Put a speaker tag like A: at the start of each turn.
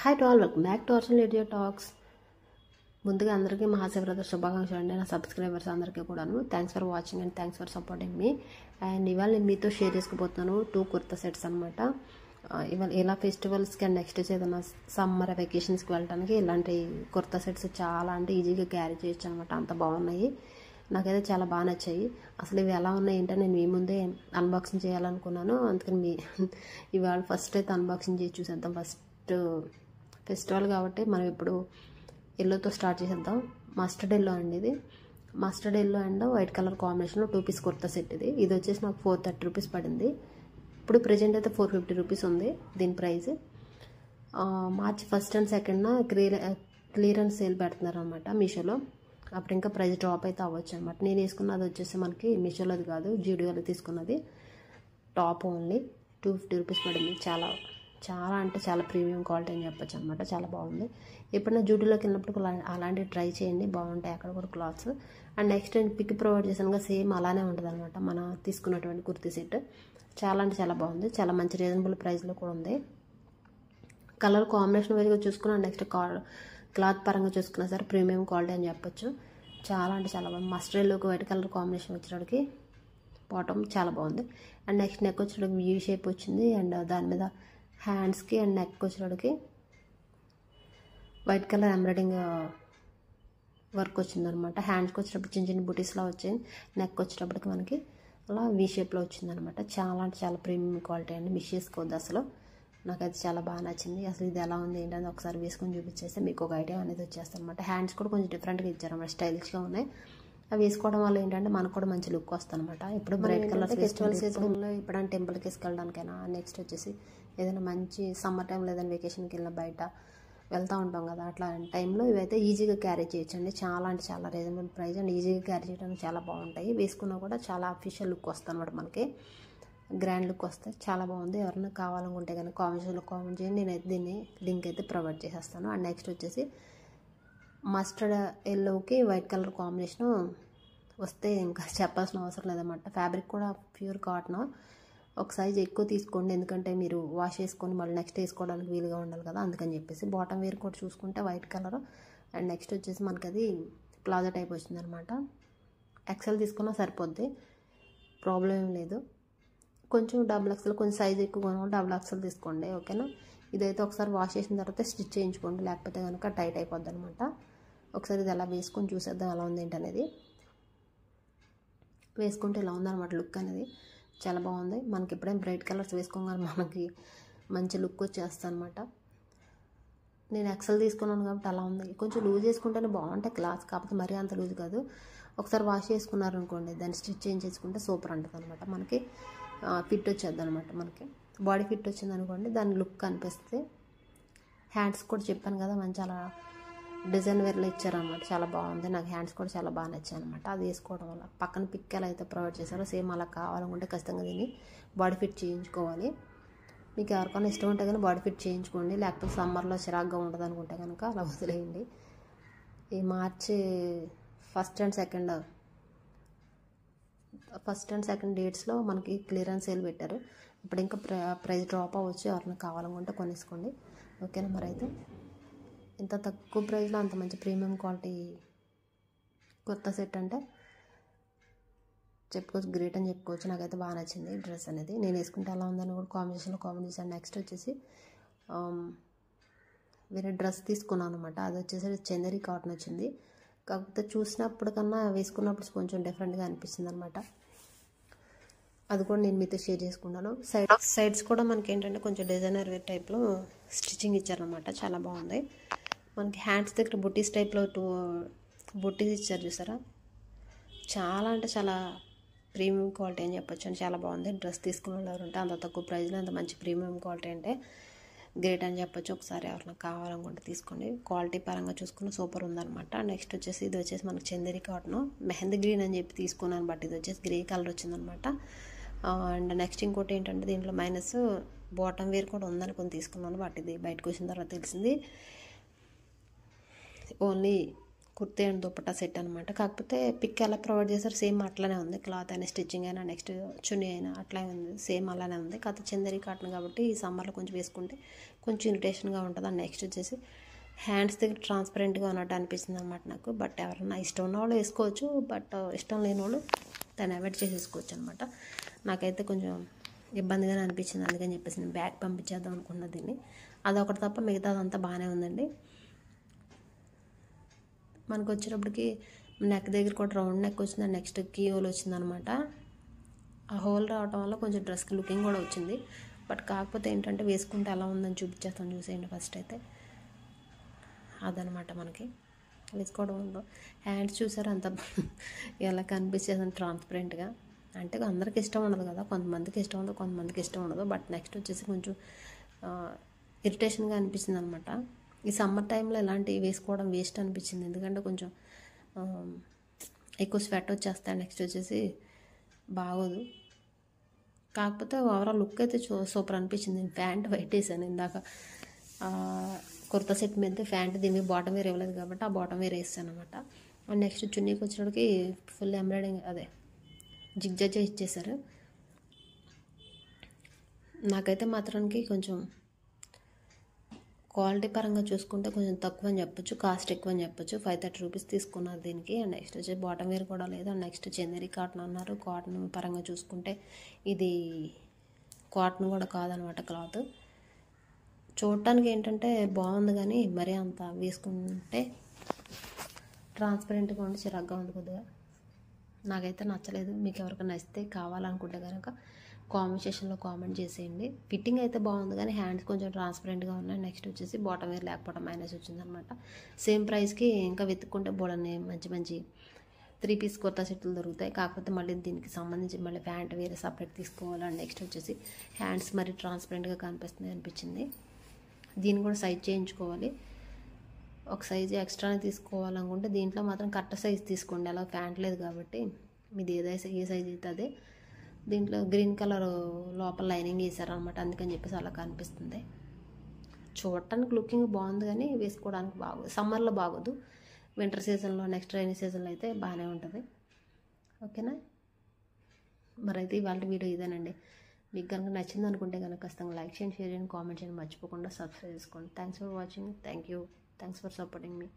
A: Hi to all, welcome back to our radio talks. ముందుగా అందరికీ మహాశివరాత్రి శుభాకాంక్షలు అండి. నా సబ్స్క్రైబర్స్ అందరికీ కూడాను thanks for watching and thanks for supporting me. And ఇవాళ నేను మీతో షేర్ చేసుకోబోతున్నాను 2 కుర్తా సెట్స్ అనమాట. ఇవాళ ఇలా ఫెస్టివల్స్కి అండ్ నెక్స్ట్ ఏదైనా సమ్మర్ వెకేషన్స్కి వెళ్ళడానికి ఇలాంటి కుర్తా సెట్స్ చాలా అంటే ఈజీగా క్యారీ చేయొచ్చు అనమాట. అంత బాగున్నాయి, నాకైతే చాలా బాగా నచ్చాయి. అసలు ఇవి ఎలా ఉన్నాయి ఏంటంటే నేను మీ ముందే అన్బాక్సింగ్ చేయాలనుకున్నాను, అందుకని ఇవాళ ఫస్ట్ అయితే అన్బాక్సింగ్ చేసి చూసేద్దాం. ఫస్ట్ ఫెస్టివల్ కాబట్టి మనం ఇప్పుడు ఎల్లోతో స్టార్ట్ చేసేద్దాం. మస్టర్డ్ ఎల్లో అండి, ఇది mustard yellow and white colour కాంబినేషన్లో 2 పీస్ కుర్తా సెట్. ఇది వచ్చేసి నాకు 430 రూపీస్ పడింది. ఇప్పుడు ప్రజెంట్ అయితే 450 రూపీస్ ఉంది దీని price. March 1st and 2nd clearance sale పెడుతున్నారు అనమాట మీషోలో. అప్పుడు ఇంకా ప్రైస్ డ్రాప్ అయితే అవ్వచ్చు అనమాట. నేను వేసుకున్నది వచ్చేసి మనకి మీషోలోది కాదు, జీడియోలో తీసుకున్నది. టాప్ ఓన్లీ 250 రూపీస్ పడింది. చాలా అంటే చాలా ప్రీమియం క్వాలిటీ అని చెప్పొచ్చు అనమాట. చాలా బాగుంది. ఎప్పుడైనా జూడియోలోకి వెళ్ళినప్పుడు అలాంటివి ట్రై చేయండి, బాగుంటాయి అక్కడ కూడా క్లాత్స్. అండ్ నెక్స్ట్ నేను పిక్ ప్రొవైడ్ చేశానుగా, సేమ్ అలానే ఉంటుంది అనమాట మన తీసుకున్నటువంటి కుర్తీ సెట్. చాలా అంటే చాలా బాగుంది, చాలా మంచి రీజనబుల్ ప్రైస్లో కూడా ఉంది. కలర్ కాంబినేషన్ వైజ్గా చూసుకున్నా, నెక్స్ట్ క్లాత్ పరంగా చూసుకున్నా సరే ప్రీమియం క్వాలిటీ అని చెప్పొచ్చు. చాలా అంటే చాలా బాగుంది. మస్టర్డ్ ఎల్లోకి వైట్ కలర్ కాంబినేషన్ వచ్చేటికి బాటమ్ చాలా బాగుంది. అండ్ నెక్స్ట్ నెక్ వచ్చేటికి యూ షేప్ వచ్చింది. అండ్ దాని మీద హ్యాండ్స్కి అండ్ నెక్ వచ్చేటికి వైట్ కలర్ ఎంబ్రాయిడింగ్ వర్క్ వచ్చిందనమాట. హ్యాండ్స్కి వచ్చేటప్పుడు చిన్న చిన్న బుటీస్లా వచ్చాయి, నెక్ వచ్చేటప్పటికి మనకి అలా వీ షేప్లో వచ్చిందనమాట. చాలా అంటే చాలా ప్రీమియం క్వాలిటీ అండి, మిస్ చేసుకోవద్దు అసలు. నాకైతే చాలా బాగా నచ్చింది. అసలు ఇది ఎలా ఉంది ఏంటంటే ఒకసారి వేసుకొని చూపించేస్తే మీకు ఒక ఐడియా అనేది వచ్చేస్తుంది అనమాట. హ్యాండ్స్ కూడా కొంచెం డిఫరెంట్గా ఇచ్చారన్నమాట, స్టైలిష్గా ఉన్నాయి. అవి వేసుకోవడం వల్ల ఏంటంటే మనకు కూడా మంచి లుక్ వస్తుంది అనమాట. ఇప్పుడు బ్రైట్ కలర్ ఫెస్టివల్ సీజన్లో ఎప్పుడైనా టెంపుల్కి వేసుకెళ్ళడానికైనా, నెక్స్ట్ వచ్చేసి ఏదైనా మంచి సమ్మర్ టైంలో ఏదైనా వెకేషన్కి వెళ్ళిన బయట వెళ్తూ ఉంటాం కదా, అట్లా టైంలో ఇవైతే ఈజీగా క్యారీ చేయొచ్చండి. చాలా అంటే చాలా రీజనబుల్ ప్రైస్ అండ్ ఈజీగా క్యారీ చేయడానికి చాలా బాగుంటాయి. వేసుకున్నా కూడా చాలా అఫీషియల్ లుక్ వస్తుంది అనమాట, మనకి గ్రాండ్ లుక్ వస్తే చాలా బాగుంది. ఎవరైనా కావాలనుకుంటే కనుక కామెంట్స్లో కామెంట్ చేయండి, నేనైతే దీన్ని లింక్ అయితే ప్రొవైడ్ చేసేస్తాను. అండ్ నెక్స్ట్ వచ్చేసి మస్టర్డ్ ఎల్లోకి వైట్ కలర్ కాంబినేషను వస్తే ఇంకా చెప్పాల్సిన అవసరం లేదన్నమాట. ఫ్యాబ్రిక్ కూడా ప్యూర్ కాటన్. ఒక సైజ్ ఎక్కువ తీసుకోండి, ఎందుకంటే మీరు వాష్ చేసుకొని మళ్ళీ నెక్స్ట్ వేసుకోవడానికి వీలుగా ఉండాలి కదా, అందుకని చెప్పేసి. బాటమ్ వేర్ కూడా చూసుకుంటే వైట్ కలర్. అండ్ నెక్స్ట్ వచ్చేసి మనకి అది ప్లాజో టైప్ వచ్చిందనమాట. ఎక్సెల్ తీసుకున్నా సరిపోద్ది, ప్రాబ్లం ఏం లేదు. కొంచెం డబుల్ ఎక్సెల్, కొంచెం సైజ్ ఎక్కువ కొనుక్కుంటే డబుల్ ఎక్సెల్ తీసుకోండి, ఓకేనా. ఇదైతే ఒకసారి వాష్ చేసిన తర్వాత స్టిచ్ చేయించుకోండి, లేకపోతే కనుక టైట్ అయిపోద్ది అనమాట. ఒకసారి ఇది ఎలా వేసుకొని చూసేద్దాం ఎలా ఉంది ఏంటనేది. వేసుకుంటే ఇలా ఉందన్నమాట లుక్ అనేది, చాలా బాగుంది. మనకి ఎప్పుడైనా బ్రైట్ కలర్స్ వేసుకోగానే మనకి మంచి లుక్ వచ్చేస్తుంది అనమాట. నేను ఎక్సెల్ తీసుకున్నాను కాబట్టి అలా ఉంది. కొంచెం లూజ్ చేసుకుంటేనే బాగుంటాయి క్లాత్, కాకపోతే మరీ అంత లూజ్ కాదు. ఒకసారి వాష్ చేసుకున్నారనుకోండి, దాన్ని స్టిచ్ చేయించేసుకుంటే సూపర్ ఉంటుంది అనమాట. మనకి ఫిట్ వచ్చేద్ది అనమాట, మనకి బాడీ ఫిట్ వచ్చింది అనుకోండి, దాని లుక్ కనిపిస్తుంది. హ్యాండ్స్ కూడా చెప్పాను కదా, మంచి అలా డిజైన్ వేర్లో ఇచ్చారనమాట, చాలా బాగుంది. నాకు హ్యాండ్స్ కూడా చాలా బాగా నచ్చాయి అనమాట. అది వేసుకోవడం వల్ల పక్కన పిక్ ఎలా అయితే ప్రొవైడ్ చేశారో సేమ్ అలా కావాలనుకుంటే ఖచ్చితంగా దీన్ని బాడీ ఫిట్ చేయించుకోవాలి. మీకు ఎవరికైనా ఇష్టం ఉంటే కానీ బాడీ ఫిట్ చేయించుకోండి, లేకపోతే సమ్మర్లో చిరాగ్గా ఉంటుంది అనుకుంటే కనుక అలా వదిలేయండి. ఈ మార్చి 1st and 2nd డేట్స్లో మనకి క్లియరెన్స్ సేల్ పెట్టారు. ఇప్పుడు ఇంకా ప్రైస్ డ్రాప్ అవ్వచ్చు, ఎవరైనా కావాలనుకుంటే కొనేసుకోండి, ఓకేనా. మరి అయితే ఇంత తక్కువ ప్రైస్లో అంత మంచి ప్రీమియం క్వాలిటీ కుర్తా సెట్ అంటే చెప్పుకోవచ్చు, గ్రేట్ అని చెప్పుకోవచ్చు. నాకైతే బాగా నచ్చింది డ్రెస్ అనేది. నేను వేసుకుంటే ఎలా ఉందని కూడా కాంబినేషన్లో కామెంట్ చేశాను. నెక్స్ట్ వచ్చేసి వేరే డ్రెస్ తీసుకున్నాను అనమాట. అది వచ్చేసి చందేరి కాటన్ వచ్చింది, కాకపోతే చూసినప్పుడు కన్నా వేసుకున్నప్పుడు కొంచెం డిఫరెంట్గా అనిపిస్తుంది అనమాట. అది కూడా నేను మీతో షేర్ చేసుకున్నాను. సైడ్స్ కూడా మనకి ఏంటంటే కొంచెం డిజైనర్ వేర్ టైప్లో స్టిచ్చింగ్ ఇచ్చారనమాట, చాలా బాగుంది. మనకి హ్యాండ్స్ దగ్గర బుట్టీస్ టైప్లో 2 బుట్టీస్ ఇచ్చారు చూసారా, చాలా అంటే చాలా ప్రీమియం క్వాలిటీ అని చెప్పొచ్చు అండి. చాలా బాగుంది. డ్రెస్ తీసుకున్న వాళ్ళు ఎవరు ఉంటే అంత తక్కువ ప్రైస్లో అంత మంచి ప్రీమియం క్వాలిటీ అంటే గ్రేట్ అని చెప్పొచ్చు. ఒకసారి ఎవరైనా కావాలనుకుంటే తీసుకోండి, క్వాలిటీ పరంగా చూసుకుని సూపర్ ఉందన్నమాట. నెక్స్ట్ వచ్చేసి ఇది వచ్చేసి మనకి చందేరి కాటన్ మెహందీ గ్రీన్ అని చెప్పి తీసుకున్నాను, బట్ ఇది వచ్చేసి గ్రే కలర్ వచ్చిందనమాట. అండ్ నెక్స్ట్ ఇంకోటి ఏంటంటే దీంట్లో మైనస్ బాటమ్ వేర్ కూడా ఉందనుకొని తీసుకున్నాను, బట్ ఇది బయటకు వచ్చిన తర్వాత తెలిసింది only kurti and dupatta set అనమాట. కాకపోతే పిక్ ఎలా ప్రొవైడ్ చేశారు సేమ్ అట్లానే ఉంది, క్లాత్ అయినా స్టిచ్చింగ్ అయినా నెక్స్ట్ చున్నీ అయినా అట్లానే ఉంది, సేమ్ అలానే ఉంది. కాకపోతే చందేరి కాటన్ కాబట్టి ఈ సమ్మర్లో కొంచెం వేసుకుంటే కొంచెం ఇరిటేషన్గా ఉంటుంది. అండ్ నెక్స్ట్ వచ్చేసి హ్యాండ్స్ దగ్గర ట్రాన్స్పరెంట్గా ఉన్నట్టు అనిపిస్తుంది అనమాట నాకు. బట్ ఎవరైనా ఇష్టం ఉన్న వాళ్ళు వేసుకోవచ్చు, బట్ ఇష్టం లేని వాళ్ళు దాన్ని అవాయిడ్ చేసేసుకోవచ్చు అనమాట. నాకైతే కొంచెం ఇబ్బందిగానే అనిపించింది, అందుకని చెప్పేసి నేను బ్యాగ్ పంపించేద్దాం అనుకున్నా దీన్ని. అదొకటి తప్ప మిగతాదంతా బాగానే ఉందండి. మనకు వచ్చేటప్పటికి నెక్ దగ్గర కూడా రౌండ్ నెక్ వచ్చింది, నెక్స్ట్ కీ హోల్ వచ్చిందనమాట. ఆ హోల్ రావడం వల్ల కొంచెం డ్రెస్కి లుకింగ్ కూడా వచ్చింది. బట్ కాకపోతే ఏంటంటే వేసుకుంటే ఎలా ఉందని చూపించేస్తాను, చూసేయండి ఫస్ట్ అయితే. అదనమాట మనకి వేసుకోవడం ఉండదు. హ్యాండ్స్ చూసారు అంత ఎలా కనిపించేది ట్రాన్స్పరెంట్గా. అంటే అందరికి ఇష్టం ఉండదు కదా, కొంతమందికి ఇష్టం ఉండదు, కొంతమందికి ఇష్టం ఉండదు. బట్ నెక్స్ట్ వచ్చేసి కొంచెం ఇరిటేషన్గా అనిపించింది అనమాట. ఈ సమ్మర్ టైంలో ఇలాంటివి వేసుకోవడం వేస్ట్ అనిపించింది, ఎందుకంటే కొంచెం ఎక్కువ స్వెట్ వచ్చేస్తాయి. నెక్స్ట్ వచ్చేసి బాగోదు. కాకపోతే ఓవరాల్ లుక్ అయితే సూపర్ అనిపించింది. నేను ప్యాంట్ వైట్ వేసాను ఇందాక, కుర్తా సెట్ మీద ప్యాంట్ దీనికి బాటమ్ వేర్ ఇవ్వలేదు కాబట్టి ఆ బాటమ్ వేర్ వేసాను అనమాట. అండ్ నెక్స్ట్ చున్నీకి వచ్చేటికి ఫుల్ ఎంబ్రాయిడింగ్ అదే జిగ్జాగ్ ఇచ్చేసారు. నాకైతే మాత్రానికి కొంచెం క్వాలిటీ పరంగా చూసుకుంటే కొంచెం తక్కువ అని చెప్పొచ్చు, కాస్ట్ ఎక్కువ అని చెప్పొచ్చు. 530 రూపీస్ తీసుకున్నారు దీనికి. అండ్ నెక్స్ట్ వచ్చి బాటమ్ వేర్ కూడా లేదు. అండ్ నెక్స్ట్ చందేరి కాటన్ అన్నారు. కాటన్ పరంగా చూసుకుంటే ఇది కాటన్ కూడా కాదనమాట క్లాత్. చూడటానికి ఏంటంటే బాగుంది, కానీ మరీ అంత వేసుకుంటే ట్రాన్స్పరెంట్గా ఉండి చిరాగ్గా ఉంది కొద్దిగా. నాకైతే నచ్చలేదు. మీకు ఎవరికైనా నచ్చితే కావాలనుకుంటే కనుక కామెంట్ సెక్షన్లో కామెంట్ చేసేయండి. ఫిట్టింగ్ అయితే బాగుంది, కానీ హ్యాండ్స్ కొంచెం ట్రాన్స్పరెంట్గా ఉన్నాయి. నెక్స్ట్ వచ్చేసి బాటమ్ వేర్ లేకపోవడం మైనస్ వచ్చిందనమాట. సేమ్ ప్రైస్కి ఇంకా వెతుక్కుంటే బోడని మంచి మంచి 3 పీస్ కుర్తా సెట్లు దొరుకుతాయి. కాకపోతే మళ్ళీ దీనికి సంబంధించి మళ్ళీ ప్యాంట్ వేరే సపరేట్ తీసుకోవాలి. అండ్ నెక్స్ట్ వచ్చేసి హ్యాండ్స్ మరి ట్రాన్స్పరెంట్గా కనిపిస్తుంది అనిపించింది. దీన్ని కూడా సైజ్ చేయించుకోవాలి. ఒక సైజు ఎక్స్ట్రానే తీసుకోవాలనుకుంటే దీంట్లో మాత్రం కరెక్ట్ సైజ్ తీసుకోండి. అలా ప్యాంట్ లేదు కాబట్టి మీది ఏ సైజ్ అయితే అదే. దీంట్లో గ్రీన్ కలర్ లోపల లైనింగ్ వేసారనమాట, అందుకని చెప్పేసి అలా కనిపిస్తుంది. చూడటానికి లుకింగ్ బాగుంది, కానీ వేసుకోవడానికి బాగోదు. సమ్మర్లో బాగోదు, వింటర్ సీజన్లో నెక్స్ట్ రైనీ సీజన్లో అయితే బాగానే ఉంటుంది. ఓకేనా, మరైతే ఇవాళ వీడియో ఇదేనండి. మీకు కనుక నచ్చింది అనుకుంటే కనుక ఖచ్చితంగా లైక్ చేయండి, షేర్ చేయండి, కామెంట్ చేయండి, మర్చిపోకుండా సబ్స్క్రైబ్ చేసుకోండి. Thanks for watching. Thank you. Thanks for supporting me.